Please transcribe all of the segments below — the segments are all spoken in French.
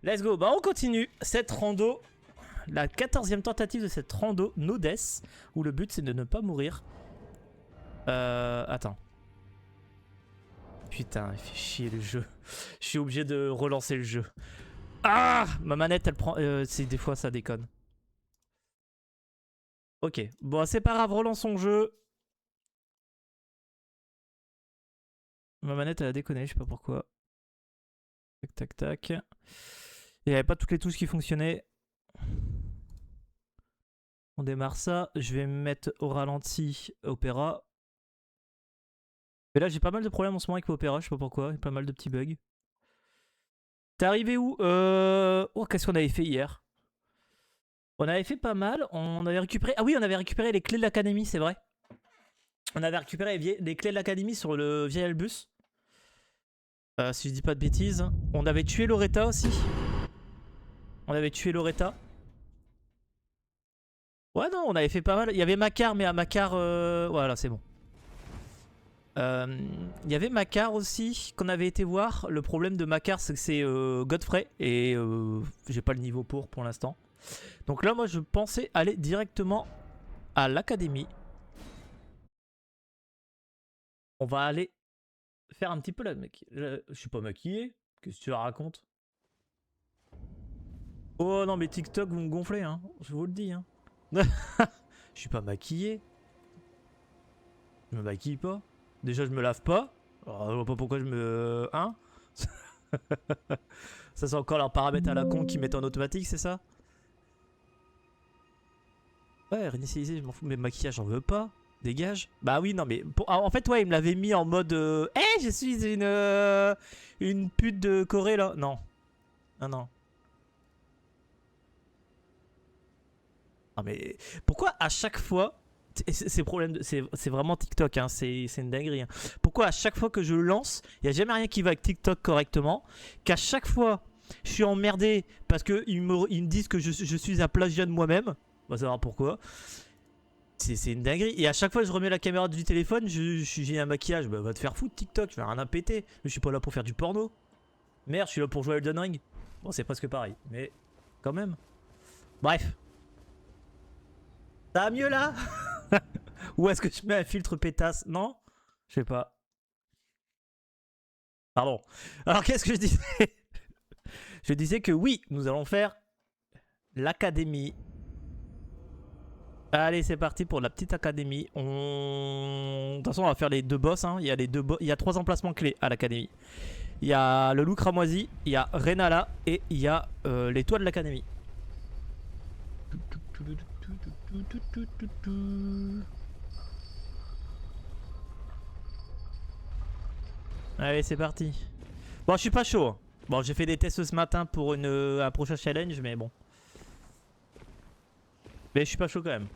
Let's go. Bah on continue cette rando. La 14e tentative de cette rando no death. Où le but c'est de ne pas mourir. Attends. Putain, il fait chier le jeu. Je suis obligé de relancer le jeu. Ah, ma manette elle prend... des fois ça déconne. Ok. Bon c'est pas grave, relançons le jeu. Ma manette elle a déconné, je sais pas pourquoi. Tac tac tac. Il n'y avait pas toutes les touches qui fonctionnaient. On démarre ça. Je vais me mettre au ralenti Opera. Mais là j'ai pas mal de problèmes en ce moment avec Opera, je sais pas pourquoi. Il y a pas mal de petits bugs. T'es arrivé où Oh, qu'est-ce qu'on avait fait hier? On avait fait pas mal. On avait récupéré... Ah oui, on avait récupéré les clés de l'académie, c'est vrai. On avait récupéré les clés de l'académie sur le vieil Albus. Si je dis pas de bêtises. On avait tué Loretta aussi. On avait tué Loretta. Ouais, non, on avait fait pas mal. Il y avait Makar, mais à Makar... Voilà, c'est bon. Il y avait Makar aussi, qu'on avait été voir. Le problème de Makar, c'est que c'est Godfrey. Et j'ai pas le niveau pour l'instant. Donc là, moi, je pensais aller directement à l'académie. On va aller faire un petit peu la... Je suis pas maquillé. Qu'est-ce que tu la racontes? Oh non, mais TikTok, vous me gonflez, hein. Je vous le dis, hein. Je suis pas maquillé. Je me maquille pas. Déjà, je me lave pas. Alors, je vois pas pourquoi je me... Hein? Ça, c'est encore leurs paramètres à la con qui mettent en automatique, c'est ça? Ouais, réinitialiser, je m'en fous. Mais maquillage, j'en veux pas. Dégage. Bah oui, non, mais... En fait, ouais, il me l'avait mis en mode... Eh, je suis une pute de Corée, là. Non. Non, non. Non, mais... Pourquoi à chaque fois... C'est vraiment TikTok, hein, c'est une dinguerie. Hein. Pourquoi à chaque fois que je lance, il n'y a jamais rien qui va avec TikTok correctement, qu'à chaque fois je suis emmerdé parce qu'ils me disent que je suis un plagiat de moi-même, on va savoir pourquoi. C'est une dinguerie. Et à chaque fois que je remets la caméra du téléphone, j'ai un maquillage. Bah va te faire foutre TikTok, je vais rien à péter. Je suis pas là pour faire du porno. Merde, je suis là pour jouer à Elden Ring. Bon, c'est presque pareil, mais quand même. Bref. Ça va mieux là? Ou est-ce que je mets un filtre pétasse? Non? Je sais pas. Pardon. Alors qu'est-ce que je disais? Je disais que oui, nous allons faire l'académie. Allez, c'est parti pour la petite académie. De toute façon, on va faire les deux boss. Hein. Il y a 3 emplacements clés à l'académie. Il y a le loup cramoisi, il y a Renala et il y a les toits de l'académie. Allez, c'est parti. Bon, je suis pas chaud. Bon, j'ai fait des tests ce matin pour un prochain challenge, mais bon. Mais je suis pas chaud quand même.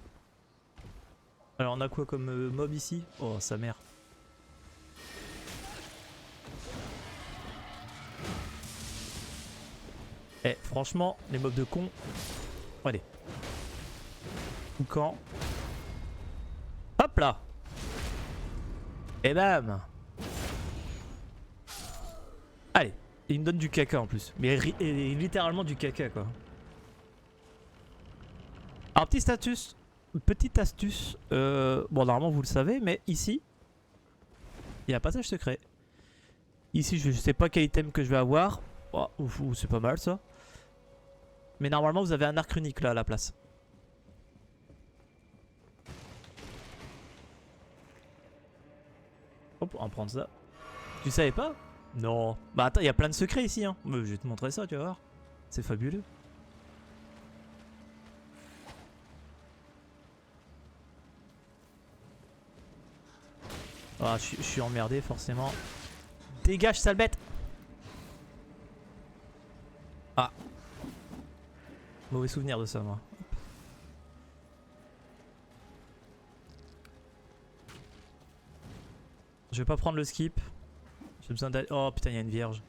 Alors, on a quoi comme mob ici? Oh, sa mère. Eh, franchement, les mobs de con. Allez. Ou quand? Hop là. Et bam. Allez. Il me donne du caca en plus. Mais littéralement du caca quoi. Alors petite astuce. Bon normalement vous le savez, mais ici, il y a un passage secret. Ici je sais pas quel item que je vais avoir. Oh, c'est pas mal ça. Mais normalement vous avez un arc unique là à la place. Hop, on va prendre ça. Tu savais pas? Non. Bah attends, il y a plein de secrets ici. Hein. Je vais te montrer ça, tu vas voir. C'est fabuleux. Ah, je suis emmerdé forcément. Dégage, sale bête. Ah. Mauvais souvenir de ça, moi. Je vais pas prendre le skip. J'ai besoin d'aller... Oh putain, il y a une vierge.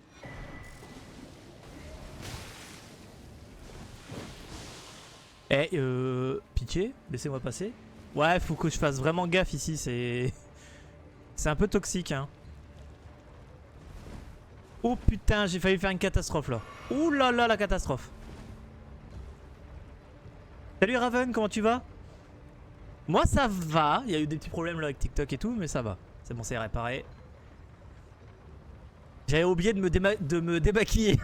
Eh, pitié, laissez-moi passer. Ouais, faut que je fasse vraiment gaffe ici, c'est un peu toxique, hein. Oh putain, j'ai failli faire une catastrophe là. Ouh là là, la catastrophe. Salut Raven, comment tu vas? Moi ça va, il y a eu des petits problèmes là avec TikTok et tout, mais ça va. C'est bon, c'est réparé. J'avais oublié de me démaquiller.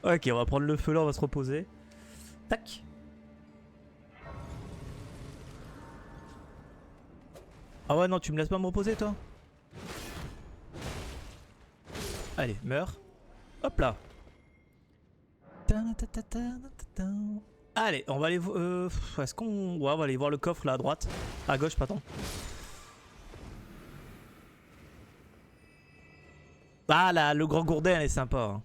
Ok, on va prendre le feu là, on va se reposer. Tac. Ah ouais, non, tu me laisses pas me reposer toi? Allez, meurs. Hop là. Allez, on va aller... est-ce qu'on... Ouais, on va aller voir le coffre là à droite. À gauche, pardon. Ah là, le grand gourdin, elle est sympa. Hein.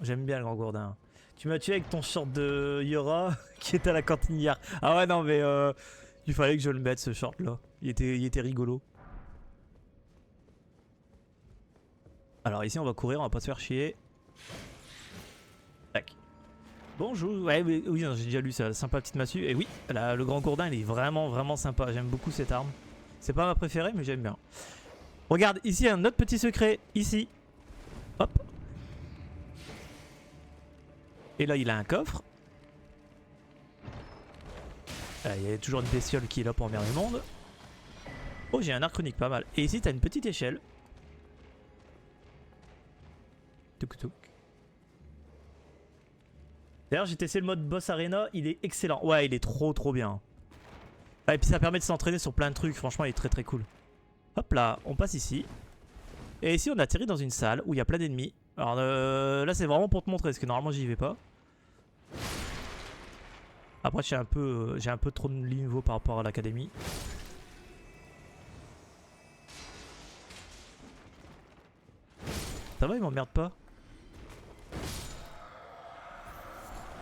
J'aime bien le grand gourdin. Tu m'as tué avec ton short de Yora qui était à la cantine hier. Ah ouais, non, mais il fallait que je le mette ce short là. Il était rigolo. Alors ici, on va courir, on va pas se faire chier. Tac. Bonjour. Ouais, oui, j'ai déjà lu ça. Sympa petite massue. Et oui, là, le grand gourdin, il est vraiment, vraiment sympa. J'aime beaucoup cette arme. C'est pas ma préférée, mais j'aime bien. Regarde, ici, un autre petit secret. Ici. Hop. Et là, il a un coffre. Il y a toujours une bestiole qui est là pour emmerder le monde. Oh, j'ai un arc runique, pas mal. Et ici, t'as une petite échelle. Touk touk. D'ailleurs, j'ai testé le mode boss arena. Il est excellent. Ouais, il est trop bien. Ah, et puis ça permet de s'entraîner sur plein de trucs. Franchement, il est très cool. Hop là, on passe ici. Et ici, on atterrit dans une salle où il y a plein d'ennemis. Alors là, c'est vraiment pour te montrer, parce que normalement, j'y vais pas. Après, j'ai un peu trop de niveau par rapport à l'académie. Ça va, il m'emmerde pas.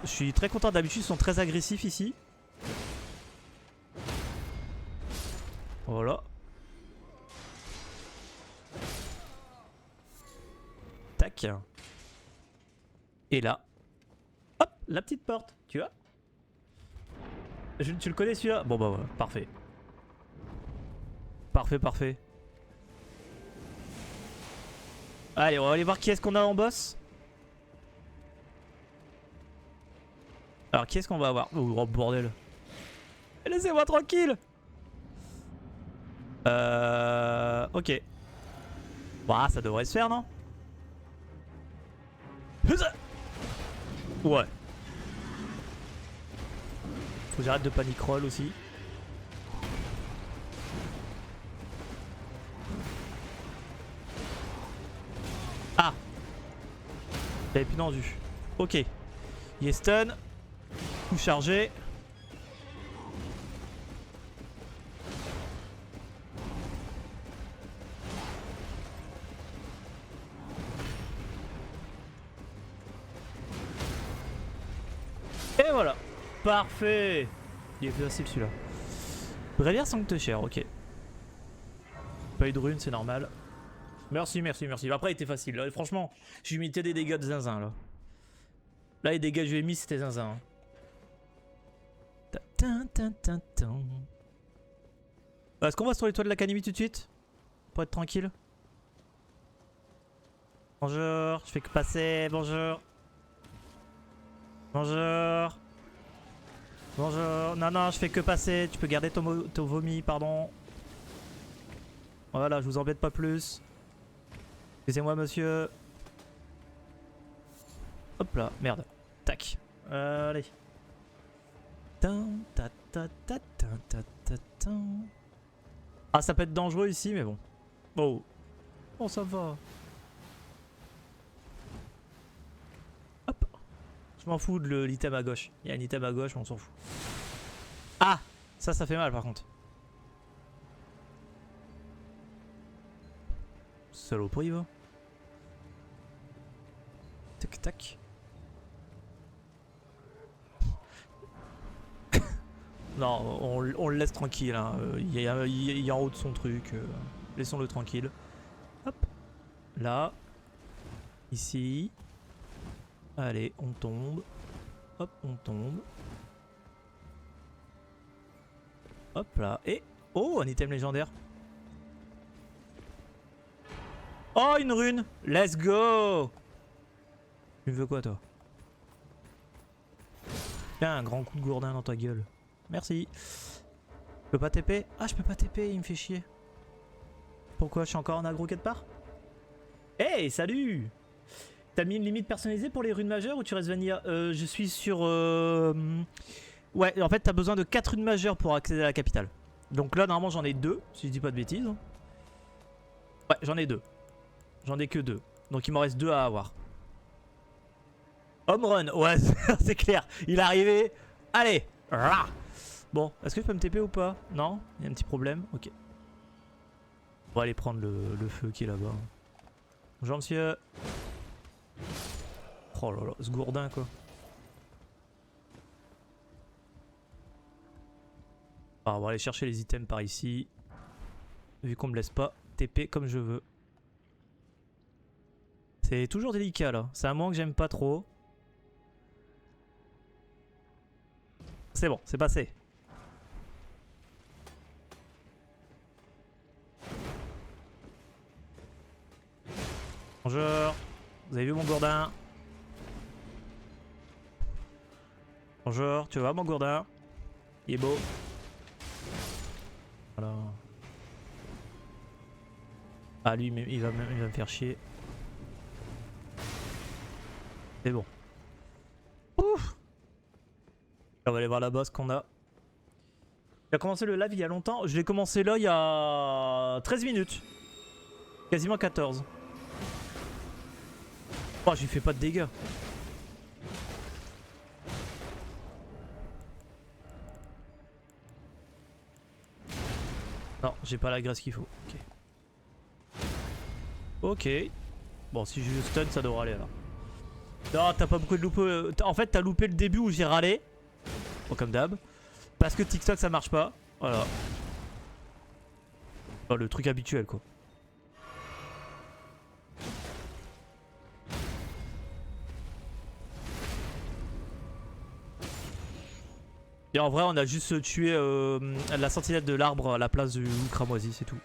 Je suis très content, d'habitude, ils sont très agressifs ici. Voilà. Tac. Et là. Hop, la petite porte, tu vois. Tu le connais celui-là? Bon bah voilà, parfait. Parfait. Allez, on va aller voir qui est-ce qu'on a en boss. Alors qui est-ce qu'on va avoir? Oh bordel. Laissez-moi tranquille. Ok. Bah ça devrait se faire, non? Ouais. Faut que j'arrête de panic roll aussi. Ah. J'avais plus tendu. Ok. Il est stun. Coup chargé. Et voilà. Parfait. Il est plus facile celui-là. Bréviaire Sanctuaire, ok. Pas eu de rune, c'est normal. Merci. Après, il était facile. Là, franchement, j'ai mis des dégâts de zinzin là. Là, les dégâts que je lui ai mis, c'était zinzin. Est-ce qu'on va sur les toits de l'académie tout de suite? Pour être tranquille. Bonjour, je fais que passer. Bonjour. Non, je fais que passer. Tu peux garder ton vomi, pardon. Voilà, je vous embête pas plus. Excusez-moi, monsieur. Hop là, merde. Tac. Allez. Ah, ça peut être dangereux ici, mais bon. Oh, ça va. Hop. Je m'en fous de l'item à gauche. Il y a un item à gauche, on s'en fout. Ah, ça fait mal par contre. Saloperie, va. Tac, tac. Non, on le laisse tranquille. Hein. Il est en haut de son truc. Laissons-le tranquille. Hop. Là. Ici. Allez, on tombe. Hop, on tombe. Hop là. Et... Oh, un item légendaire. Oh, une rune. Let's go. Tu veux quoi, toi? Tiens, un grand coup de gourdin dans ta gueule. Merci. Je peux pas TP? Ah, je peux pas TP, il me fait chier. Pourquoi? Je suis encore en aggro quelque part? Hey, salut! T'as mis une limite personnalisée pour les runes majeures ou tu restes vanilla? Je suis sur... Ouais, en fait, t'as besoin de 4 runes majeures pour accéder à la capitale. Donc là, normalement, j'en ai 2, si je dis pas de bêtises. Ouais, j'en ai 2. J'en ai que 2. Donc il m'en reste 2 à avoir. Home run, ouais, c'est clair. Il est arrivé. Allez. Rah. Bon, est-ce que je peux me TP ou pas? Non? Il y a un petit problème. Ok. On va aller prendre le feu qui est là-bas. Bonjour monsieur. Oh là là, ce gourdin quoi. Alors, on va aller chercher les items par ici. Vu qu'on me laisse pas TP comme je veux. C'est toujours délicat là. C'est un moment que j'aime pas trop. C'est bon, c'est passé. Bonjour. Vous avez vu mon gourdin? Bonjour, tu vois mon gourdin? Il est beau. Voilà. Ah lui il va me faire chier. C'est bon. Ouf. On va aller voir là-bas ce qu'on a. J'ai commencé le live il y a longtemps. Je l'ai commencé là il y a 13 minutes. Quasiment 14. Oh, je lui fais pas de dégâts. Non, j'ai pas la graisse qu'il faut. Ok. Ok. Bon, si je stun, ça devrait aller alors. Non, t'as pas beaucoup de loupé. En fait, t'as loupé le début où j'ai râlé. Bon, comme d'hab. Parce que TikTok ça marche pas. Voilà. Oh, le truc habituel quoi. Et en vrai, on a juste tué la sentinelle de l'arbre à la place du cramoisi, c'est tout.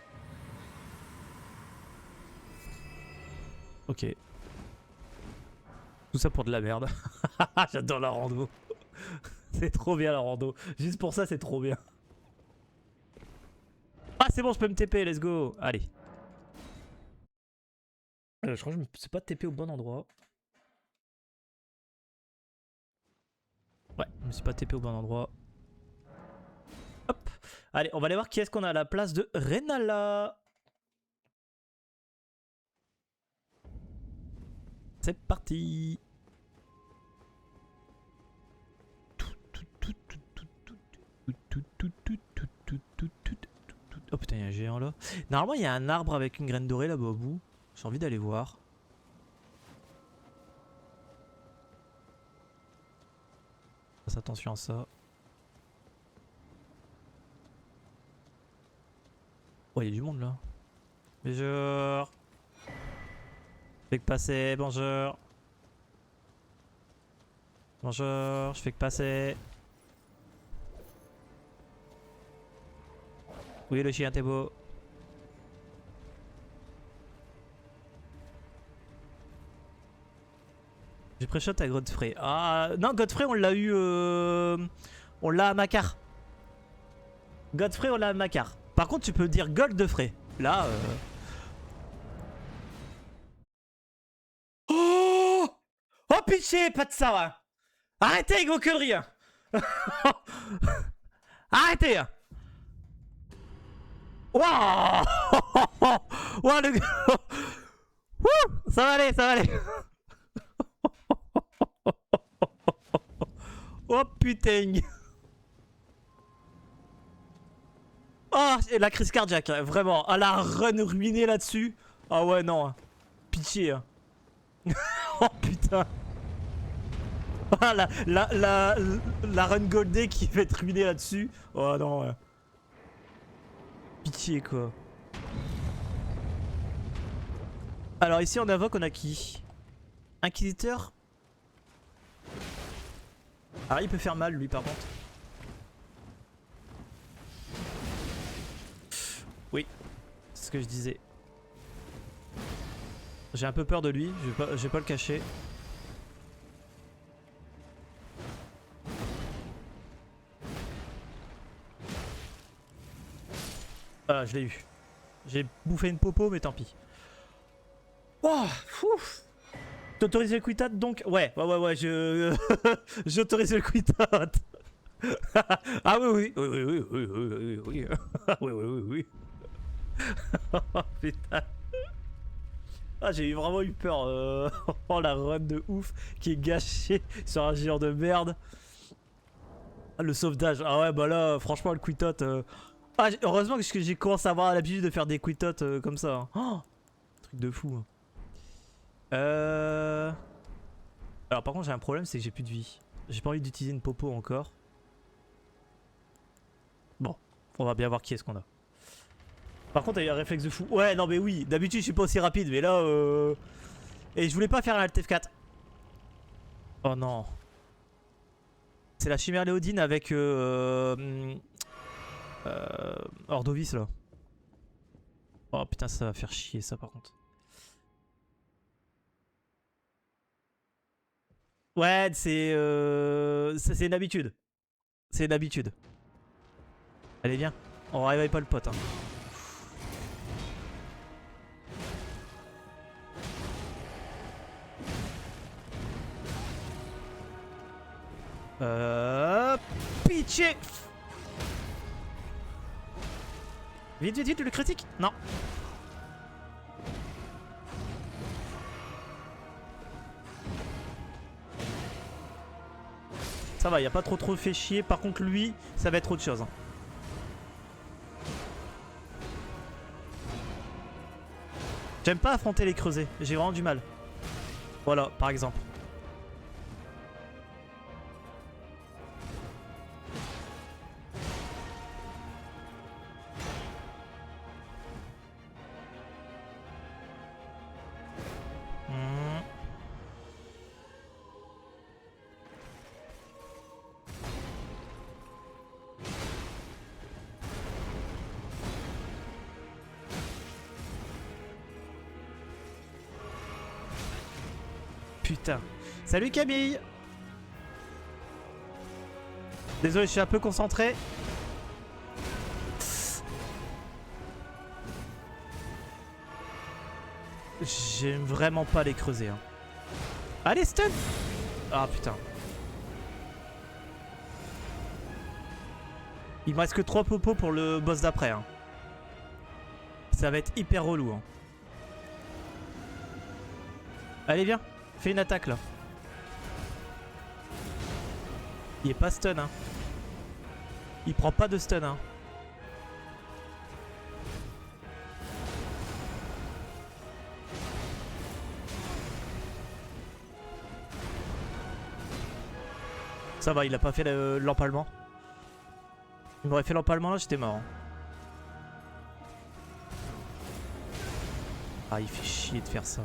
Ok. Tout ça pour de la merde. J'adore la rando. C'est trop bien la rando. Juste pour ça, c'est trop bien. Ah, c'est bon, je peux me TP, let's go. Allez. Je crois que je me suis pas TP au bon endroit. Ouais, je me suis pas TP au bon endroit. Hop. Allez, on va aller voir qui est-ce qu'on a à la place de Renala. C'est parti. Oh putain, il y a un géant là. Normalement, il y a un arbre avec une graine dorée là-bas au bout. J'ai envie d'aller voir. Fasse attention à ça. Oh, il y a du monde là. Bonjour. Je fais que passer, bonjour. Bonjour, je fais que passer. Oui, le chien, t'es beau. J'ai pré-shot à Godfrey. Ah, non, Godfrey, on l'a eu. On l'a à Macar. Godfrey, on l'a à Macar. Par contre, tu peux dire Goldfrey. Là. Oh! Oh, pitié, pas de ça, hein. Arrêtez avec vos conneries, hein. Arrêtez, hein. Waouh. Waouh, le gars. Ça va aller, ça va aller. Oh putain. Oh, et la crise cardiaque, vraiment. Ah, la run ruinée là-dessus. Ah ouais, non. Pitié. Hein. Oh putain. Ah, la run goldée qui va être ruinée là-dessus. Oh non. Ouais. Pitié quoi. Alors ici en invoque on a qui? Inquisiteur. Ah, il peut faire mal lui par contre. Oui, c'est ce que je disais. J'ai un peu peur de lui, je vais pas le cacher. Ah, je l'ai eu. J'ai bouffé une popo, mais tant pis. Oh, ouf. T'autorises le quitat donc? Ouais, je. J'autorise le quitat. Ah oui, oui, oui, oui, oui, oui, oui, oui, oui. Oui, oui, oui, oui. Oh, putain. Ah, j'ai vraiment eu peur. Oh, la run de ouf qui est gâchée sur un géant de merde. Ah, le sauvetage. Ah ouais, bah là, franchement, le quitot. Ah, heureusement que j'ai commencé à avoir l'habitude de faire des quitots comme ça. Oh, truc de fou. Alors, par contre, j'ai un problème, c'est que j'ai plus de vie. J'ai pas envie d'utiliser une popo encore. Bon, on va bien voir qui est-ce qu'on a. Par contre, il y a un réflexe de fou. Ouais, non, mais oui, d'habitude, je suis pas aussi rapide, mais là. Et je voulais pas faire un Alt F4. Oh non. C'est la chimère Léodine avec Ordovis là. Oh putain, ça va faire chier ça par contre. Ouais, c'est une habitude. C'est une habitude. Allez, viens. On réveille pas le pote. Hein. Pitié. Vite, vite, vite, le critique. Non. Ça va, il a pas trop fait chier. Par contre, lui, ça va être autre chose. Hein. J'aime pas affronter les creusets. J'ai vraiment du mal. Voilà, par exemple. Putain. Salut Camille. Désolé, je suis un peu concentré. J'aime vraiment pas les creuser. Hein. Allez, stun. Ah putain. Il me reste que 3 popos pour le boss d'après. Hein. Ça va être hyper relou. Hein. Allez, viens. Fais une attaque là. Il est pas stun. Hein. Il prend pas de stun. Hein. Ça va, il a pas fait l'empalement. Il m'aurait fait l'empalement là, j'étais mort. Hein. Ah, il fait chier de faire ça.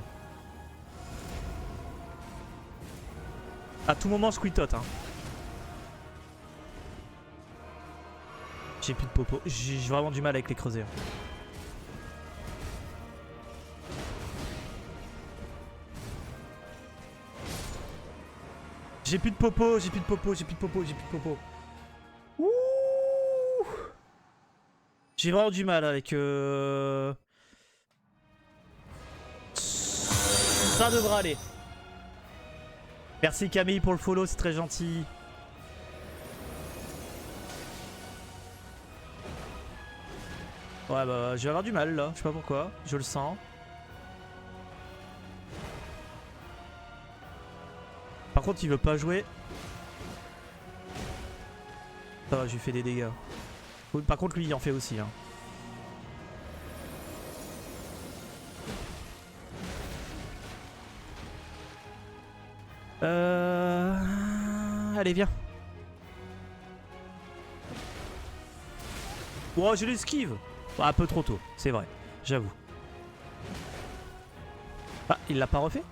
À tout moment, je quitote. Hein. J'ai plus de popo. J'ai vraiment du mal avec les creusets. Hein. J'ai plus de popo, j'ai plus de popo, j'ai plus de popo, j'ai plus de popo. Ouh. J'ai vraiment du mal avec... Ça devrait aller. Merci Camille pour le follow, c'est très gentil. Ouais bah je vais avoir du mal là, je sais pas pourquoi, je le sens. Par contre il veut pas jouer. Ça va, je lui fais des dégâts. Par contre lui il en fait aussi. Hein. Allez viens. Oh je l'esquive. Un peu trop tôt, c'est vrai, j'avoue. Ah, il l'a pas refait?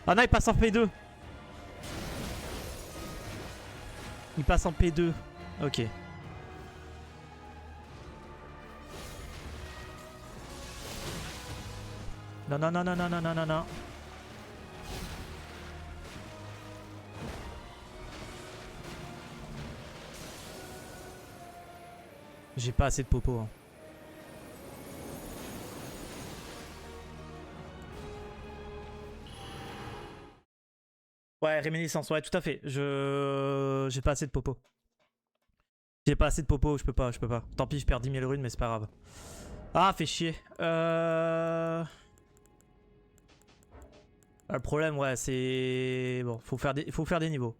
Ah non, il passe en P2. Il passe en P2. Ok. Non, non, non, non, non, non, non, non, non. J'ai pas assez de popo. Hein. Ouais, réminiscence, ouais, tout à fait. J'ai pas assez de popo. J'ai pas assez de popo, je peux pas, je peux pas. Tant pis, je perds 10 000 runes, mais c'est pas grave. Ah, fait chier. Le problème, ouais, c'est... Bon, faut faire des niveaux.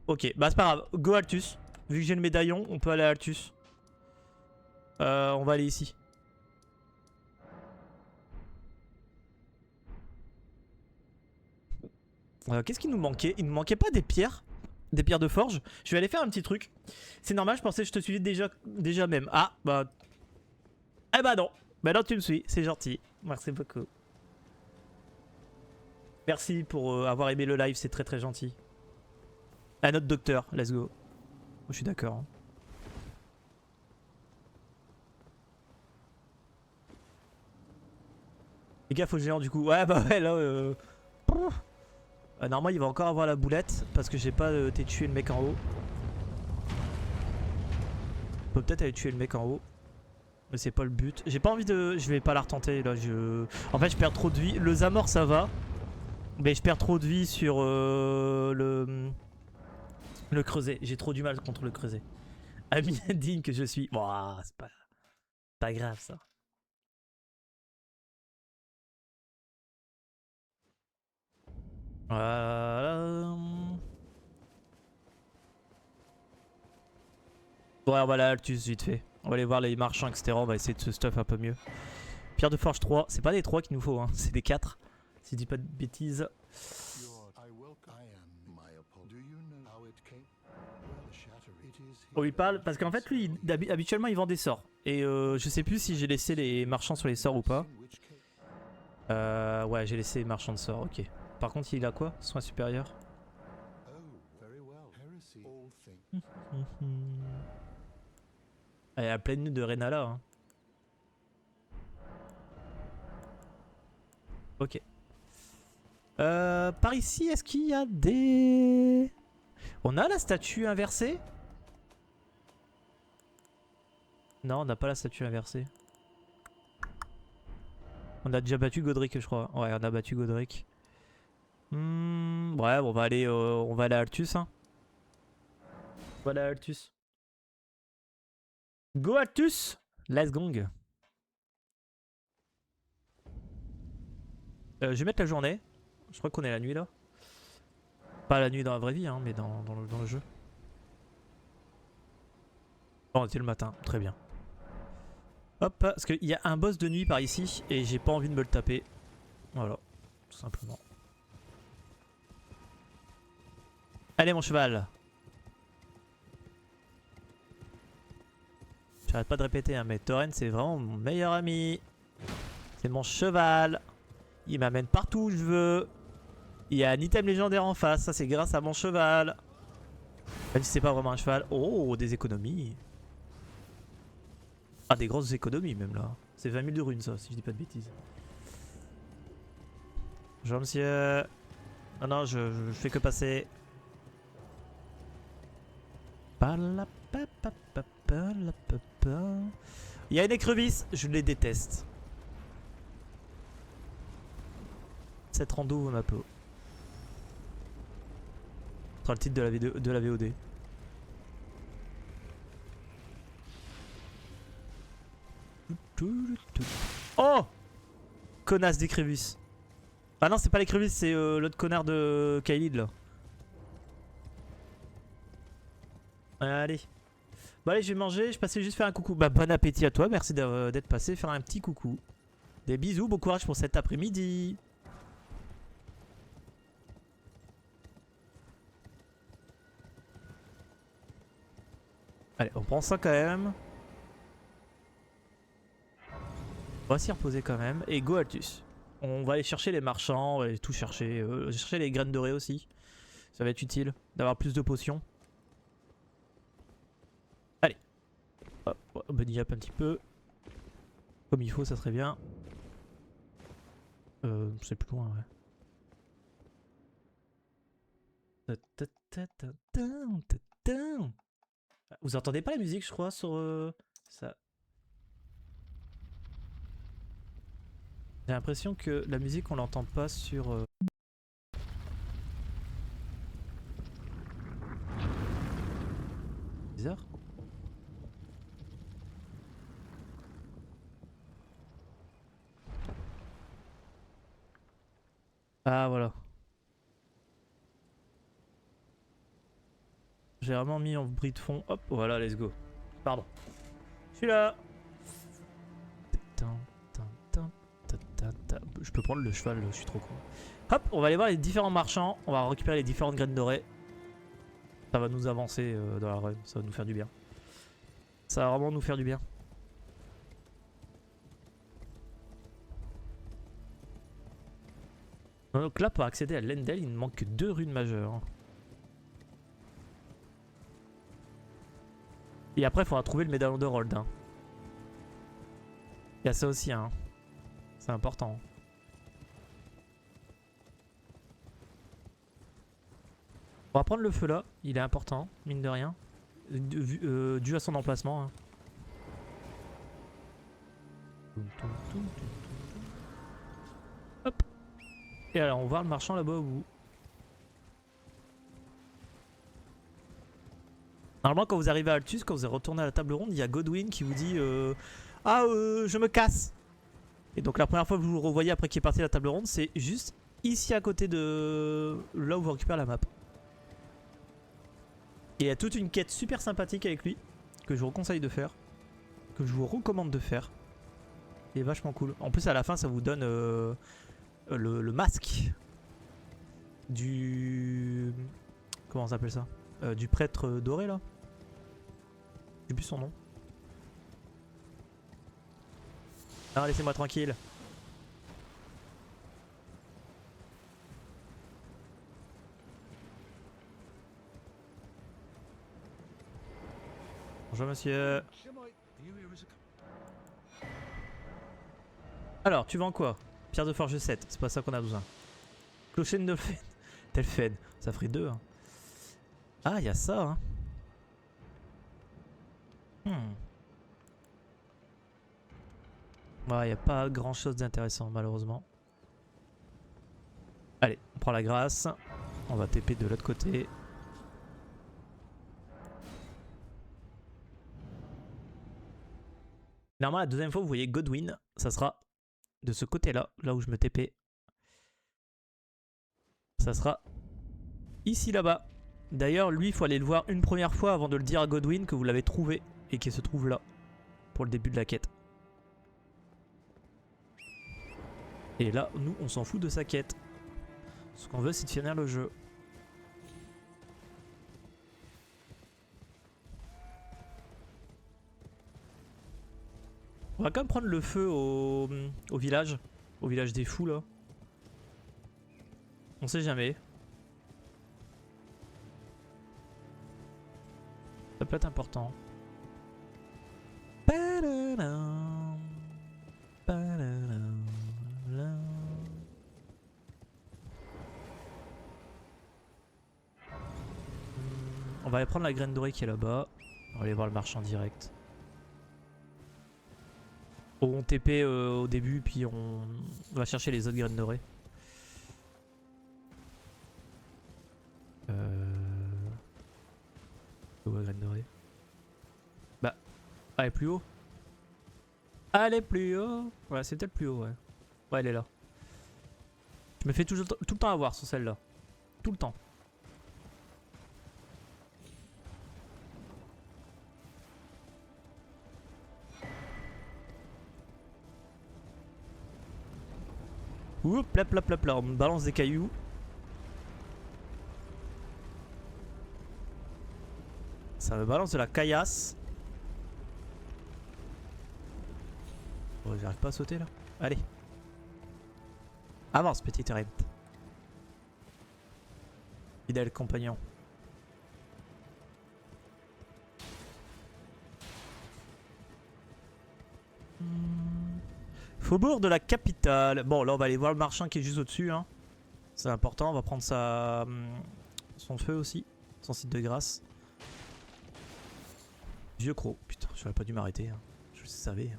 Ok, bah c'est pas grave. Go Altus. Vu que j'ai le médaillon, on peut aller à Altus. On va aller ici. Qu'est-ce qu'il nous manquait? Il nous manquait pas des pierres? Des pierres de forge? Je vais aller faire un petit truc. C'est normal, je pensais que je te suivais déjà même. Ah, bah... Eh bah non. Bah non, tu me suis, c'est gentil. Merci beaucoup. Merci pour avoir aimé le live, c'est très très gentil. À notre docteur, let's go. Je suis d'accord. Hein. Fais gaffe aux géants du coup. Ouais, bah ouais, là... normalement, il va encore avoir la boulette parce que j'ai pas été tuer le mec en haut. On peut peut-être aller tuer le mec en haut. Mais c'est pas le but. J'ai pas envie de... Je vais pas la retenter là. En fait, je perds trop de vie. Le Zamor, ça va. Mais je perds trop de vie sur le creuset. J'ai trop du mal contre le creuset. Ami indigne que je suis. Bon, c'est pas grave ça. Ouais, on va aller à Altus vite fait. On va aller voir les marchands, etc. On va essayer de se stuff un peu mieux. Pierre de forge 3. C'est pas des 3 qu'il nous faut, hein. C'est des 4. Si je dis pas de bêtises. On lui parle parce qu'en fait lui habituellement il vend des sorts et je sais plus si j'ai laissé les marchands sur les sorts ou pas. Ouais, j'ai laissé les marchands de sorts, ok. Par contre il a quoi? Soin supérieur. Elle est à pleine nuit de Renala hein. Ok. Par ici est-ce qu'il y a des... On a la statue inversée? Non, on n'a pas la statue inversée. On a déjà battu Godric, je crois. Ouais, on a battu Godric. Ouais, on va aller à Altus. Hein. On va aller à Altus. Go Altus! Let's gong. Je vais mettre la journée. Je crois qu'on est la nuit là. Pas la nuit dans la vraie vie, hein, mais dans le jeu. Bon, c'est le matin, très bien. Hop, parce qu'il y a un boss de nuit par ici et j'ai pas envie de me le taper. Voilà, tout simplement. Allez mon cheval. J'arrête pas de répéter, hein, mais Torren c'est vraiment mon meilleur ami. C'est mon cheval. Il m'amène partout où je veux. Il y a un item légendaire en face, ça c'est grâce à mon cheval. Même si c'est pas vraiment un cheval. Oh, des économies. Ah, des grosses économies même là. C'est 20 000 de runes ça, si je dis pas de bêtises. Bonjour monsieur. Non, non, je fais que passer. Il y a une écrevisse, je les déteste. Cette rando vaut ma peau. Ce sera le titre de la VOD. Oh! Connasse d'écrevisse. Ah non, c'est pas l'écrevisse, c'est l'autre connard de Kaelid là. Allez. Bon allez, je vais manger, je passais juste faire un coucou. Bah bon appétit à toi, merci d'être passé faire un petit coucou. Des bisous, bon courage pour cet après-midi. Allez, on prend ça quand même. On va s'y reposer quand même. Et go Altus. On va aller chercher les marchands, on va aller tout chercher. Chercher les graines dorées aussi. Ça va être utile d'avoir plus de potions. Allez. Hop, on bunny up un petit peu. Comme il faut, ça serait bien. C'est plus loin, ouais. Vous entendez pas la musique, je crois, sur ça. J'ai l'impression que la musique, on l'entend pas sur. Bizarre. Ah, voilà. J'ai vraiment mis en bruit de fond. Hop, voilà, let's go. Pardon. Je suis là. Je peux prendre le cheval, je suis trop con. Hop, on va aller voir les différents marchands. On va récupérer les différentes graines dorées. Ça va nous avancer dans la run. Ça va nous faire du bien. Ça va vraiment nous faire du bien. Donc là, pour accéder à Lendel, il ne manque que 2 runes majeures. Et après, il faudra trouver le médaillon de Rold. Hein. Il y a ça aussi, hein. C'est important. On va prendre le feu là, il est important, mine de rien. Dû à son emplacement. Hein. Hop. Et alors, on va voir le marchand là-bas au bout. Normalement, quand vous arrivez à Altus, quand vous êtes retourné à la table ronde, il y a Godwyn qui vous dit ah, je me casse. Et donc, la première fois que vous le revoyez après qu'il est parti à la table ronde, c'est juste ici à côté de là où vous récupérez la map. Et il y a toute une quête super sympathique avec lui que je vous conseille de faire, que je vous recommande de faire. Il est vachement cool. En plus, à la fin, ça vous donne le masque du. Comment on s'appelle ça du prêtre doré là. J'ai plus son nom. Ah, laissez-moi tranquille. Bonjour monsieur. Alors, tu vends quoi? Pierre de forge 7, c'est pas ça qu'on a besoin. Clocher de Fen. Tel Fen, ça ferait 2. Hein. Ah, il y a ça. Hein. Ouais, il n'y a pas grand chose d'intéressant, malheureusement. Allez, on prend la grâce. On va TP de l'autre côté. Normalement, la deuxième fois, vous voyez Godwyn. Ça sera de ce côté-là, là où je me TP. Ça sera ici, là-bas. D'ailleurs, lui, il faut aller le voir une première fois avant de le dire à Godwyn que vous l'avez trouvé et qu'il se trouve là pour le début de la quête. Et là, nous, on s'en fout de sa quête. Ce qu'on veut, c'est de finir le jeu. On va quand même prendre le feu au village. Au village des fous, là. On sait jamais. Ça peut être important. On va aller prendre la graine dorée qui est là-bas. On va aller voir le marchand direct. On TP au début, puis on va chercher les autres graines dorées. Où est graine dorée? Bah, elle est plus haut. Elle est plus haut. Ouais, c'est peut-être plus haut, ouais. Ouais, elle est là. Je me fais tout le temps avoir sur celle-là. Tout le temps. Oups, plap, plap, plap, là, on me balance des cailloux. Ça me balance de la caillasse. Oh, j'arrive pas à sauter là. Allez. Avance, petit Rent. Fidèle compagnon. Faubourg de la capitale. Bon, là, on va aller voir le marchand qui est juste au-dessus. Hein. C'est important. On va prendre son feu aussi. Son site de grâce. Vieux croc. Putain, j'aurais pas dû m'arrêter. Hein. Je le savais.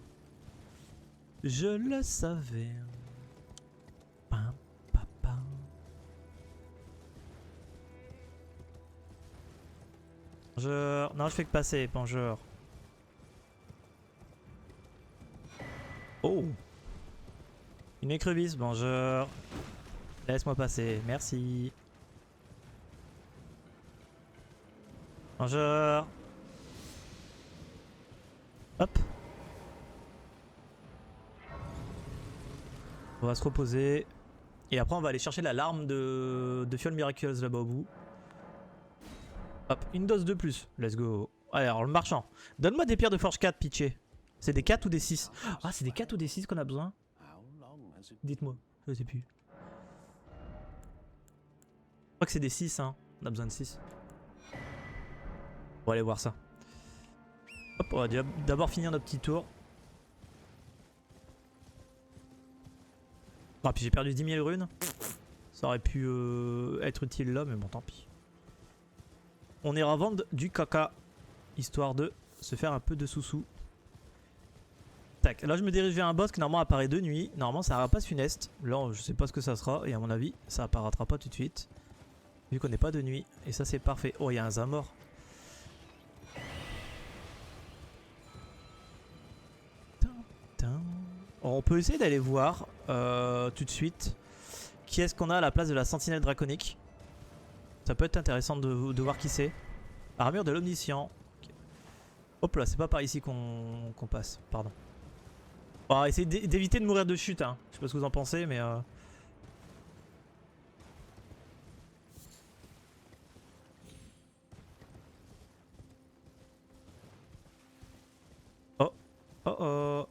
Je le savais. Pam, pam, pam. Bonjour. Non, je fais que passer. Bonjour. Oh. Une écrevisse. Bonjour. Laisse-moi passer. Merci. Bonjour. Hop. On va se reposer. Et après on va aller chercher la larme de fiole miraculeuse là-bas au bout. Hop, une dose de plus. Let's go. Allez, alors le marchand. Donne-moi des pierres de forge 4, pitché. C'est des 4 ou des 6? Ah, c'est des 4 ou des 6 qu'on a besoin? Dites-moi, je sais plus. Je crois que c'est des 6, hein. On a besoin de 6. On va aller voir ça. Hop, on va d'abord finir notre petit tour. Ah, puis j'ai perdu 10 000 runes. Ça aurait pu être utile là, mais bon, tant pis. On ira vendre du caca, histoire de se faire un peu de sous-sous. Tac, là je me dirige vers un boss qui normalement apparaît de nuit. Normalement ça rapace funeste. Là je sais pas ce que ça sera et à mon avis ça apparaîtra pas tout de suite. Vu qu'on n'est pas de nuit. Et ça c'est parfait. Oh, il y a un Zamor. On peut essayer d'aller voir tout de suite qui est-ce qu'on a à la place de la sentinelle draconique. Ça peut être intéressant de voir qui c'est. Armure de l'omniscient. Hop là, c'est pas par ici qu'on passe, pardon. On va essayer d'éviter de mourir de chute, hein. Je sais pas ce que vous en pensez, mais... Oh, oh, oh.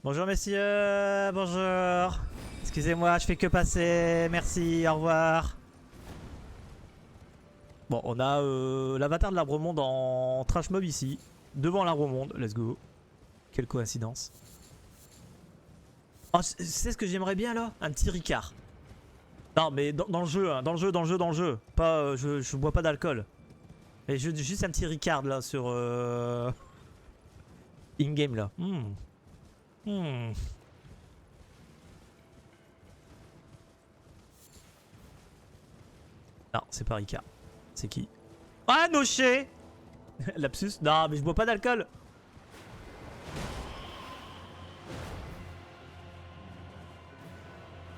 Bonjour messieurs, bonjour. Excusez-moi, je fais que passer, merci, au revoir. Bon, on a l'avatar de l'arbre-monde en trash mob ici, devant l'arbre-monde, let's go. Quelle coïncidence. Oh, c'est ce que j'aimerais bien là, un petit Ricard. Non mais dans le jeu, hein, dans le jeu. Pas, je bois pas d'alcool. Et juste un petit Ricard là sur... in-game là. Non, c'est pas Ricard. C'est qui? Ah, Noché. Lapsus. Non, mais je bois pas d'alcool.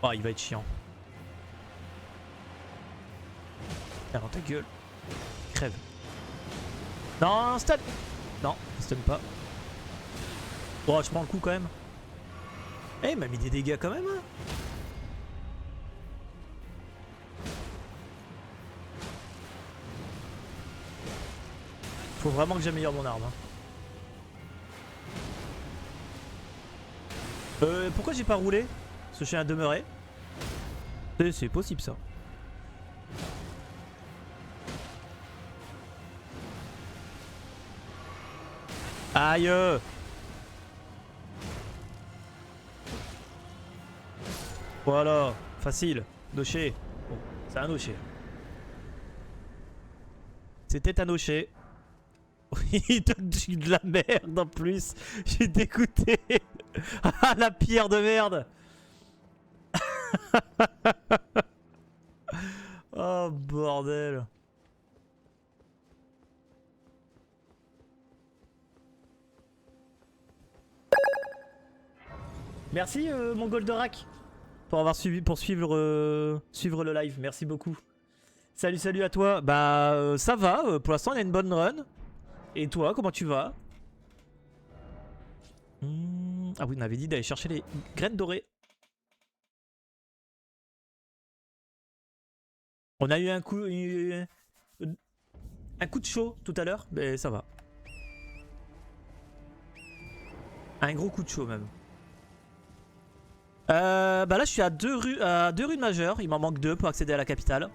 Oh, il va être chiant. Tiens, dans ta gueule. Crève. Non, stun. Non, stun pas. Oh, je prends le coup quand même. Eh, il m'a mis des dégâts quand même, hein. Faut vraiment que j'améliore mon arme. Hein. Pourquoi j'ai pas roulé? Parce que je suis un demeuré. C'est possible ça. Aïe. Voilà, facile. Noché. Bon, c'est un noché. C'était un noché. Il donne de la merde en plus. Je suis dégoûté. Ah, la pierre de merde. Oh bordel. Merci mon Goldorak pour avoir suivi, pour suivre le live. Merci beaucoup. Salut à toi. Bah ça va. Pour l'instant on a une bonne run. Et toi, comment tu vas? Ah oui, on avait dit d'aller chercher les graines dorées. On a eu un coup de chaud tout à l'heure, mais ça va. Un gros coup de chaud même. Bah là je suis à deux rues majeures, il m'en manque 2 pour accéder à la capitale.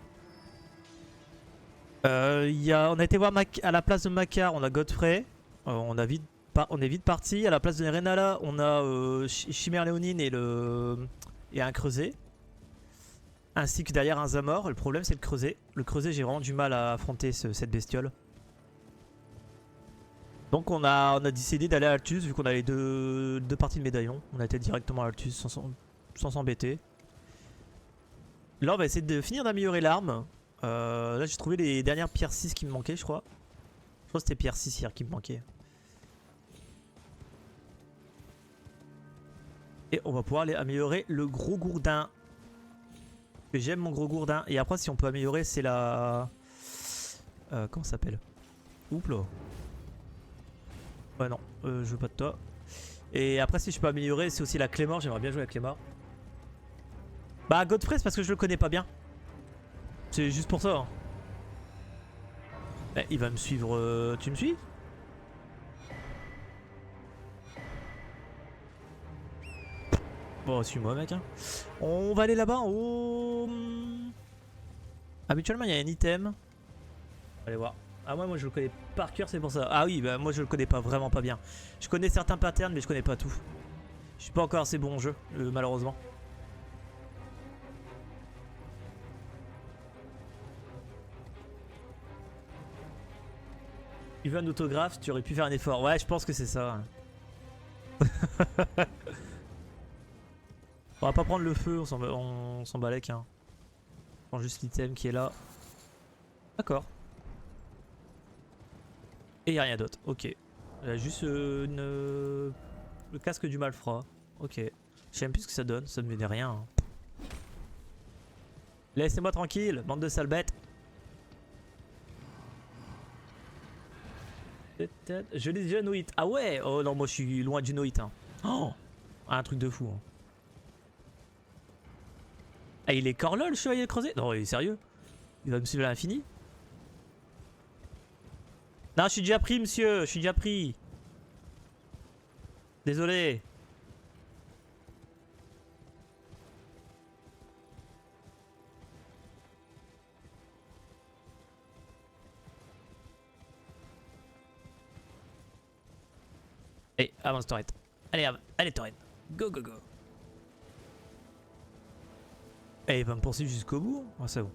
On a été voir à la place de Macar, on a Godfrey. On a vite on est vite parti. À la place de Renala, on a Chimère Léonine et un creuset. Ainsi que derrière un Zamor. Le problème, c'est le creuset. Le creuset, j'ai vraiment du mal à affronter cette bestiole. Donc on a décidé d'aller à Altus vu qu'on a les deux parties de médaillon. On a été directement à Altus sans s'embêter. Là on va essayer de finir d'améliorer l'arme. Là j'ai trouvé les dernières pierres 6 qui me manquaient je crois. Je crois que c'était pierre 6 hier qui me manquait. Et on va pouvoir aller améliorer le gros gourdin. J'aime mon gros gourdin. Et après si on peut améliorer c'est la... comment ça s'appelle? Oups là. Ouais non, je veux pas de toi. Et après si je peux améliorer c'est aussi la Clémor, j'aimerais bien jouer à Clémor. Bah Godfrey c'est parce que je le connais pas bien. C'est juste pour ça. Hein. Eh, il va me suivre, tu me suis? Bon suis-moi mec hein. On va aller là-bas en haut. Habituellement il y a un item. Allez voir. Ah moi je le connais par cœur c'est pour ça. Ah oui bah moi je le connais pas vraiment pas bien. Je connais certains patterns mais je connais pas tout. Je suis pas encore assez bon au jeu malheureusement. Tu veux un autographe, tu aurais pu faire un effort. Ouais je pense que c'est ça. On va pas prendre le feu, on s'en balèque hein. On prend juste l'item qui est là. D'accord. Et y a rien d'autre, ok. Il y a juste le casque du malfrat. Ok. Je sais même plus ce que ça donne, ça ne me dit rien. Hein. Laissez-moi tranquille, bande de sales bêtes. Je l'ai déjà noït. Ah ouais. Oh non moi je suis loin du noït hein. Oh un truc de fou hein. Ah il est corlol le chevalier creusé. Non il est sérieux. Il va me suivre à l'infini. Non je suis déjà pris monsieur. Je suis déjà pris. Désolé. Allez avance Torrent. Allez Torrent. Go go go. Et il va me poursuivre jusqu'au bout. Oh, c'est bon.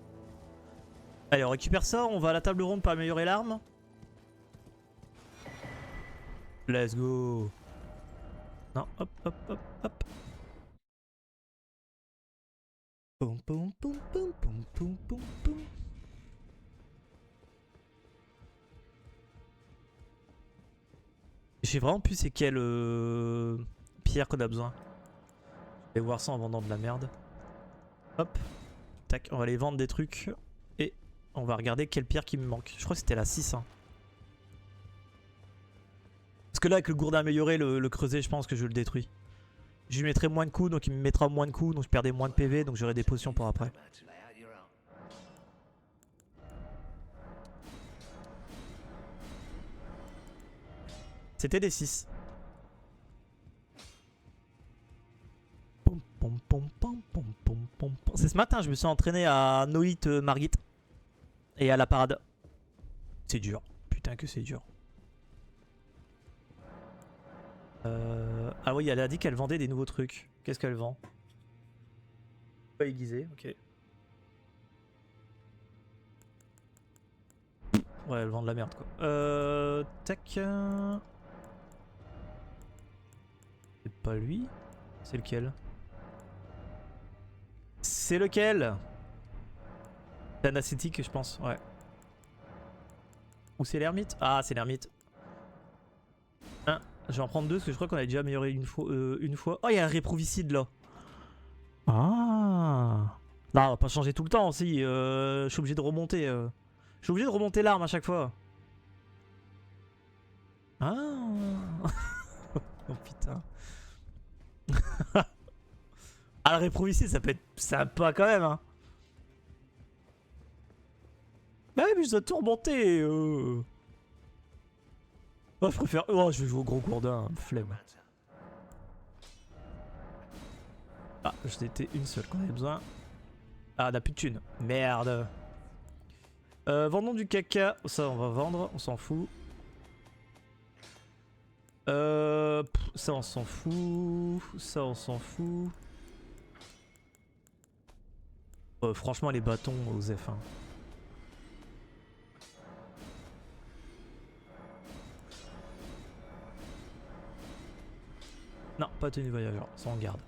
Allez, on récupère ça. On va à la table ronde pour améliorer l'arme. Let's go. Non, hop, hop, hop, hop. Poum, poum, poum, poum, poum, poum, poum, poum. Je sais vraiment plus c'est quelle pierre qu'on a besoin. Je vais voir ça en vendant de la merde. Hop. Tac, on va aller vendre des trucs. Et on va regarder quelle pierre qui me manque. Je crois que c'était la 6. Hein. Parce que là, avec le gourdin amélioré, le creuset, je pense que je le détruis. Je lui mettrai moins de coups, donc il me mettra moins de coups, donc je perdais moins de PV, donc j'aurai des potions pour après. C'était des 6. C'est ce matin, je me suis entraîné à Noït Margit et à la parade. C'est dur. Putain que c'est dur. Ah oui, elle a dit qu'elle vendait des nouveaux trucs. Qu'est-ce qu'elle vend? Pas aiguisé, ok. Ouais, elle vend de la merde quoi. Tac. C'est pas lui. C'est lequel? C'est lequel? C'est Anacétique, je pense, ouais. Ou c'est l'ermite? Ah, c'est l'ermite. Hein, je vais en prendre deux parce que je crois qu'on a déjà amélioré une fois. Oh, il y a un réprovicide là. Ah. Non, on va pas changer tout le temps aussi. Je suis obligé de remonter. Je suis obligé de remonter l'arme à chaque fois. Ah. Oh putain. Ah, le réprovicide, ça peut être sympa quand même. Hein. Bah oui, mais je dois tout remonter. Oh, je préfère. Oh, je vais jouer au gros gourdin. Flemme. Ah, j'en étais une seule qu'on avait besoin. Ah, on a plus de thunes. Merde. Vendons du caca. Ça, on va vendre. On s'en fout. Ça on s'en fout. Ça on s'en fout. Franchement les bâtons aux F1. Non, pas tenue voyageur, ça on garde.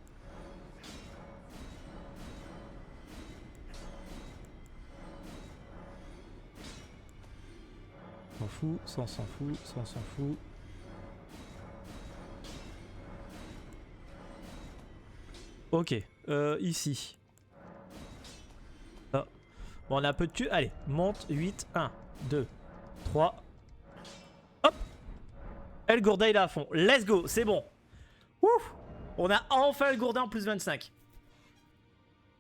On s'en fout, ça on s'en fout, ça on s'en fout. Ok, ici. Ah. Bon, on a un peu de cul. Allez, monte, 8, 1, 2, 3. Hop. El Gourdin il est à fond. Let's go, c'est bon. Ouf. On a enfin El Gourdin en plus 25.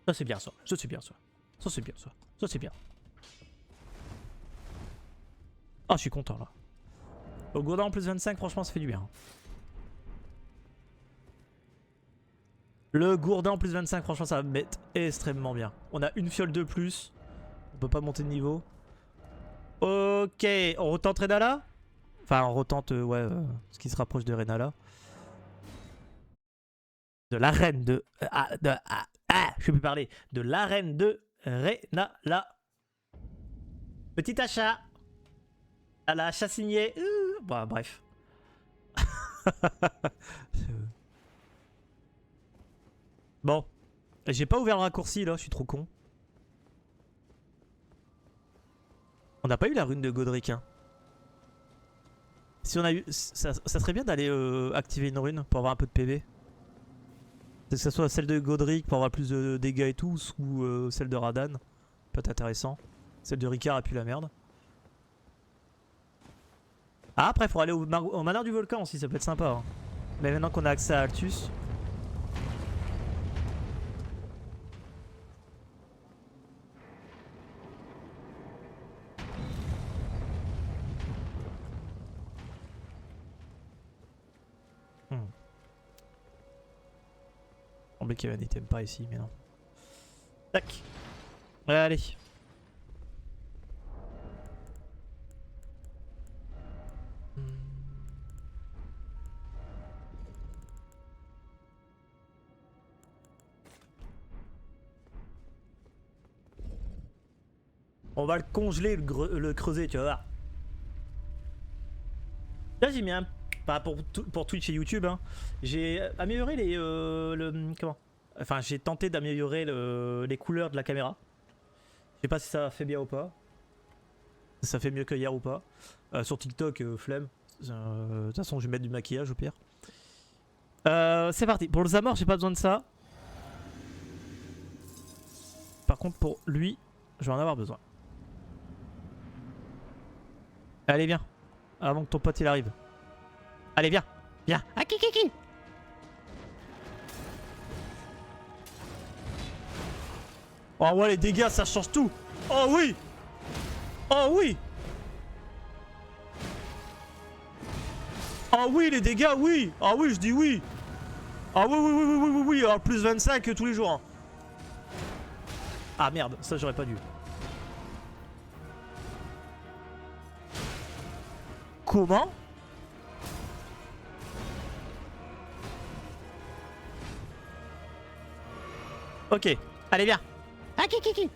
Ça c'est bien ça, ça c'est bien ça. Ça c'est bien ça, ça c'est bien. Ah, je suis content là. El Gourdin en plus 25, franchement ça fait du bien. Le Gourdin en plus 25, franchement ça va me mettre extrêmement bien. On a une fiole de plus. On peut pas monter de niveau. Ok, on retente Renala. Enfin, on retente, ce qui se rapproche de Renala. De la reine de... je peux plus parler. De la reine de Renala. Petit achat. À la achat signé. Bon, bref. Bon. J'ai pas ouvert le raccourci là, je suis trop con. On n'a pas eu la rune de Godric. Hein. Si on a eu... Ça serait bien d'aller activer une rune pour avoir un peu de PV. Que ce soit celle de Godric pour avoir plus de dégâts et tout, ou celle de Radan. Peut être intéressant. Celle de Ricard a pu la merde. Ah, après, il faudra aller au manoir du volcan aussi, ça peut être sympa. Hein. Mais maintenant qu'on a accès à Altus. Il semblait qu'il y avait un item pas ici, mais non. Tac. Allez. On va le congeler, le creuser, tu vas voir. Là, j'ai mis un... Pas pour Twitch et YouTube, hein. J'ai amélioré les... comment? Enfin, j'ai tenté d'améliorer les couleurs de la caméra. Je sais pas si ça fait bien ou pas. Si ça fait mieux que hier ou pas. Sur TikTok, flemme. De toute façon, je vais mettre du maquillage au pire. C'est parti. Pour le Zamor, j'ai pas besoin de ça. Par contre, pour lui, je vais en avoir besoin. Allez, viens. Avant que ton pote il arrive. Allez, viens. Viens. Ah, kiki. Oh ouais, les dégâts, ça change tout. Oh oui. Oh oui. Ah oui, les dégâts, oui. Ah oui, je dis oui. Ah oui. Alors, plus 25 tous les jours. Hein. Ah merde, ça j'aurais pas dû. Comment? Ok, allez viens. Ah kiki.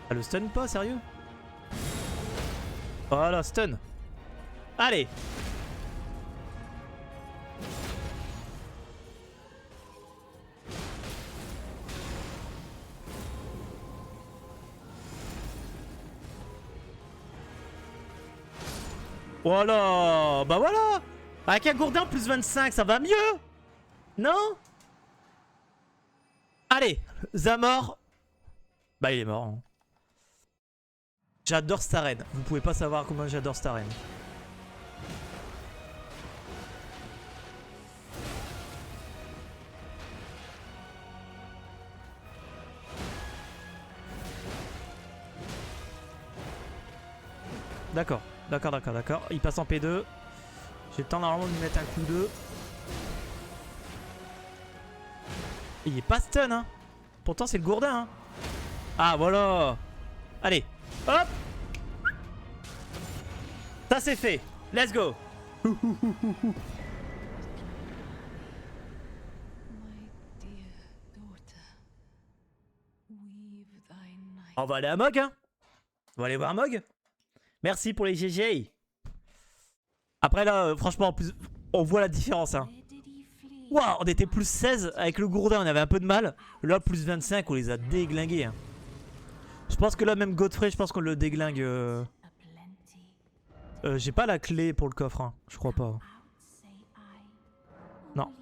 Ah le stun pas, sérieux? Voilà, stun. Allez. Voilà. Bah voilà. Avec un Gourdin plus 25, ça va mieux. Non? Allez, Zamor. Bah il est mort. Hein. J'adore Staren. Vous pouvez pas savoir comment j'adore Staren. D'accord. Il passe en P2. J'ai le temps normalement de lui mettre un coup 2. Il est pas stun hein. Pourtant c'est le Gourdin hein. Ah voilà. Allez. Hop. Ça c'est fait. Let's go. On va aller à Mog, hein. On va aller voir Mog. Merci pour les GG. Après là, franchement, en plus, on voit la différence, hein. Waouh, on était plus 16 avec le gourdin, on avait un peu de mal. Là, plus 25, on les a déglingués, hein. Je pense que là, même Godfrey, je pense qu'on le déglingue. J'ai pas la clé pour le coffre, hein. Je crois pas. Non.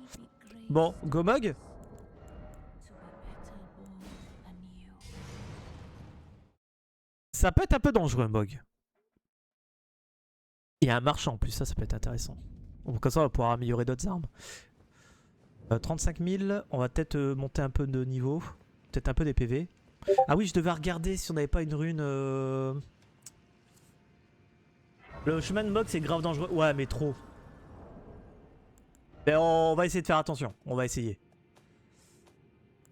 Bon, go Mog. Ça peut être un peu dangereux, Mog. Il y a un marchand en plus, ça peut être intéressant. Bon, comme ça, on va pouvoir améliorer d'autres armes. 35 000, on va peut-être monter un peu de niveau. Peut-être un peu des PV. Ah oui, je devais regarder si on n'avait pas une rune. Le chemin de Mog, c'est grave dangereux. Ouais, mais trop. Mais on va essayer de faire attention. On va essayer.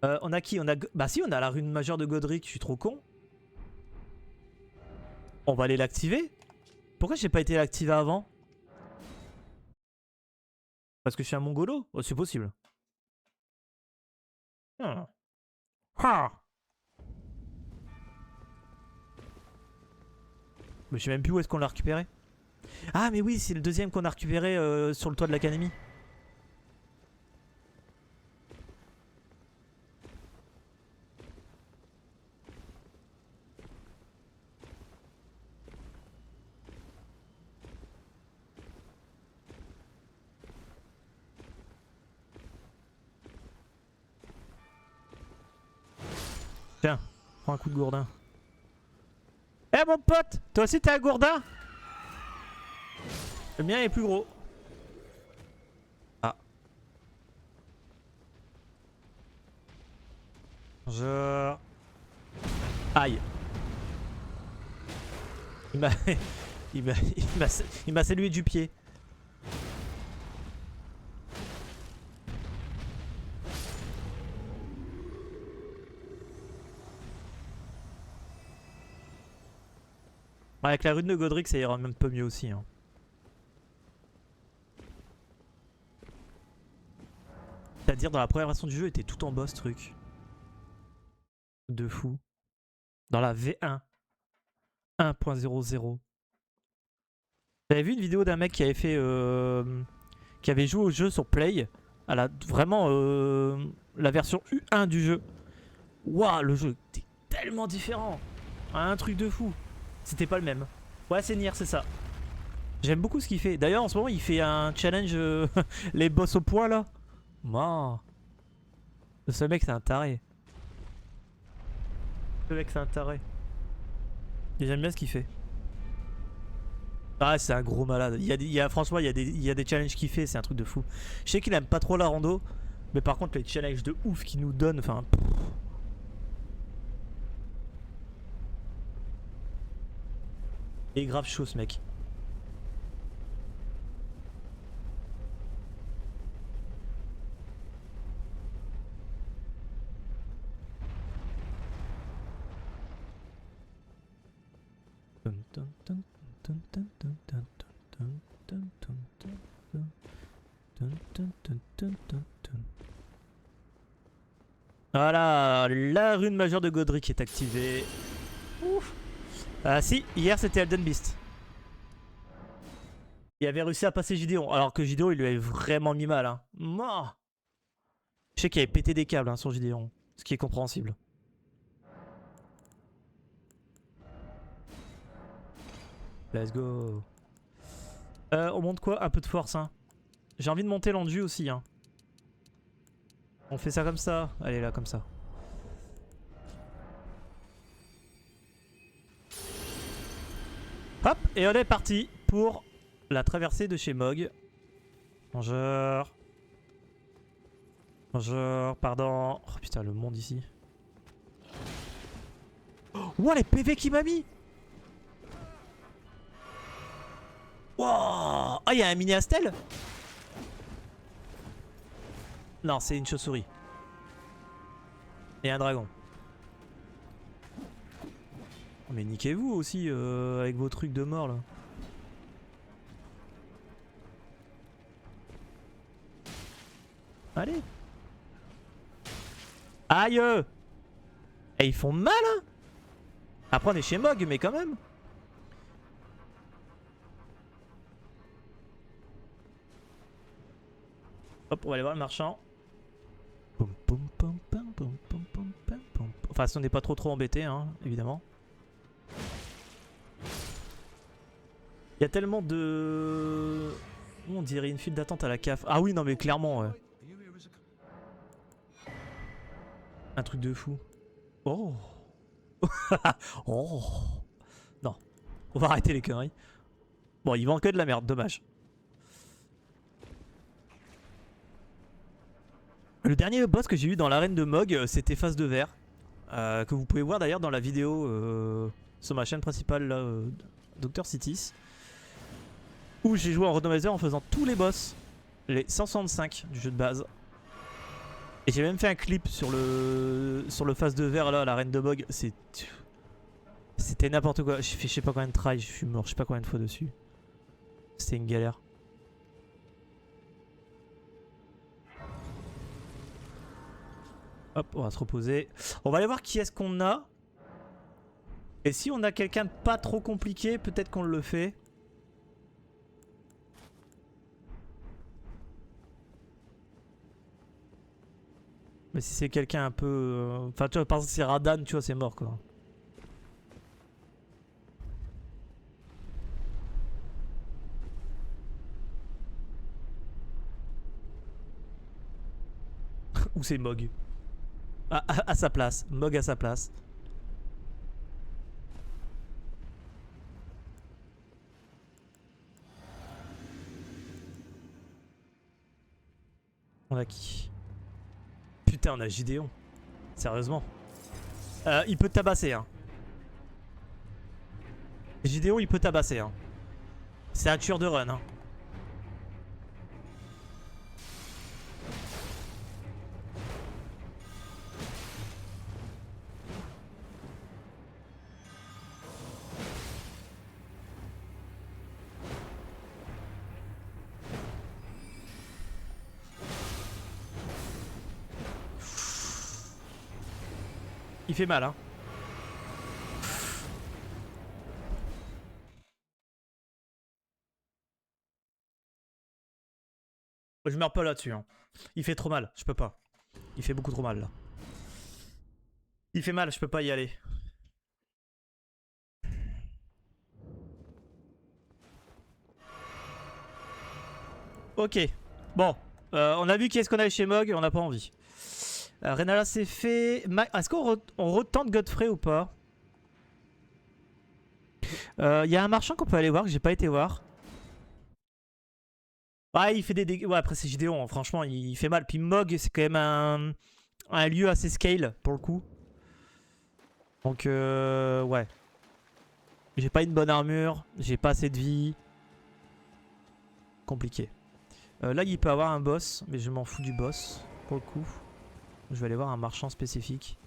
On a qui? On a... Bah si, on a la rune majeure de Godric. Je suis trop con. On va aller l'activer. Pourquoi j'ai pas été l'activer avant? Parce que je suis un mongolo? Oh, c'est possible. Ah. Mais je sais même plus où est-ce qu'on l'a récupéré. Ah mais oui, c'est le deuxième qu'on a récupéré sur le toit de l'académie. Tiens, prends un coup de gourdin. Eh mon pote, toi aussi t'es un gourdin? Le mien est plus gros. Ah. Aïe. Il m'a... il m'a salué du pied. Avec la rune de Godric, ça ira même un peu mieux aussi, hein. C'est-à-dire dans la première version du jeu, il était tout en bas ce truc. De fou. Dans la V1 1.00. J'avais vu une vidéo d'un mec qui avait fait qui avait joué au jeu sur Play. Vraiment la version U1 du jeu. Waouh, le jeu était tellement différent. Un truc de fou. C'était pas le même. Ouais, c'est Nier, c'est ça. J'aime beaucoup ce qu'il fait. D'ailleurs, en ce moment, il fait un challenge les boss au poids là. Mort. Ce mec, c'est un taré. Ce mec, c'est un taré. Et j'aime bien ce qu'il fait. Ah, c'est un gros malade. Franchement, il y a des challenges qu'il fait, c'est un truc de fou. Je sais qu'il aime pas trop la rando, mais par contre, les challenges de ouf qu'il nous donne, enfin. Il est grave chaud ce mec. Voilà, la rune majeure de Godric est activée. Ouf. Ah si, hier c'était Elden Beast. Il avait réussi à passer Gideon, alors que Gideon il lui avait vraiment mis mal, hein. Mort. Je sais qu'il avait pété des câbles, hein, sur Gideon, ce qui est compréhensible. Let's go. On monte quoi? Un peu de force, hein. J'ai envie de monter l'endu aussi, hein. On fait ça comme ça. Allez là, comme ça. Hop, et on est parti pour la traversée de chez Mog. Bonjour. Bonjour, pardon. Oh putain, le monde ici. Wow, les PV qu'il m'a mis. Wow. Ah, il y a un mini Astel. Non, c'est une chauve-souris. Et un dragon. Oh, mais niquez-vous aussi avec vos trucs de mort là. Allez. Aïe. Et ils font mal hein. Après on est chez Mog mais quand même. Hop on va aller voir le marchand. Enfin si on n'est pas trop embêté hein, évidemment. Il y a tellement de... On dirait une file d'attente à la CAF. Ah oui non mais clairement ouais. Un truc de fou. Oh. Oh. Non. On va arrêter les conneries. Bon ils vendent que de la merde, dommage. Le dernier boss que j'ai eu dans l'arène de Mog, c'était Face de Verre. Que vous pouvez voir d'ailleurs dans la vidéo sur ma chaîne principale, là, Dr Citis. Où j'ai joué en randomizer en faisant tous les boss. Les 165 du jeu de base. Et j'ai même fait un clip sur le Face de Verre là, à l'arène de Mog. C'était n'importe quoi. J'ai fait je sais pas combien de tries, je suis mort je sais pas combien de fois dessus. C'était une galère. Hop, on va se reposer. On va aller voir qui est-ce qu'on a. Et si on a quelqu'un de pas trop compliqué, peut-être qu'on le fait. Mais si c'est quelqu'un un peu... Enfin, tu vois, par exemple, c'est Radan, tu vois, c'est mort, quoi. Ou c'est Mog. À sa place. Mog à sa place. On a qui? Putain, on a Gideon. Sérieusement. Il peut tabasser, hein. Gideon, il peut tabasser, hein. C'est un tueur de run, hein. Il fait mal, hein. Je meurs pas là-dessus, hein. Il fait trop mal, je peux pas. Il fait beaucoup trop mal, là. Il fait mal, je peux pas y aller. Ok. Bon. On a vu qui est-ce qu'on avait chez Mog, on n'a pas envie. Renala c'est fait. Est-ce qu'on retente Godfrey ou pas? Il y a un marchand qu'on peut aller voir que j'ai pas été voir. Ouais, il fait des dégâts. Ouais, après c'est Gideon, hein. Franchement, il fait mal. Puis Mog, c'est quand même un lieu assez scale pour le coup. Donc, ouais. J'ai pas une bonne armure, j'ai pas assez de vie. Compliqué. Là, il peut avoir un boss, mais je m'en fous du boss pour le coup. Je vais aller voir un marchand spécifique.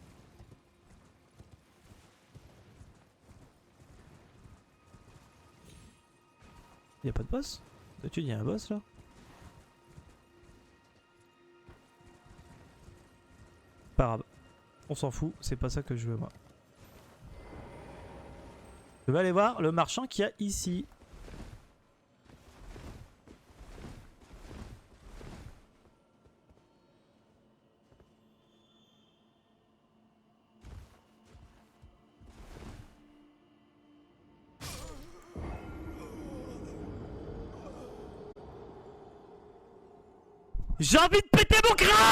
Il n'y a pas de boss? D'habitude, il y a un boss là. Pas grave. On s'en fout, c'est pas ça que je veux moi. Je vais aller voir le marchand qu'il y a ici. J'ai envie de péter mon crâne!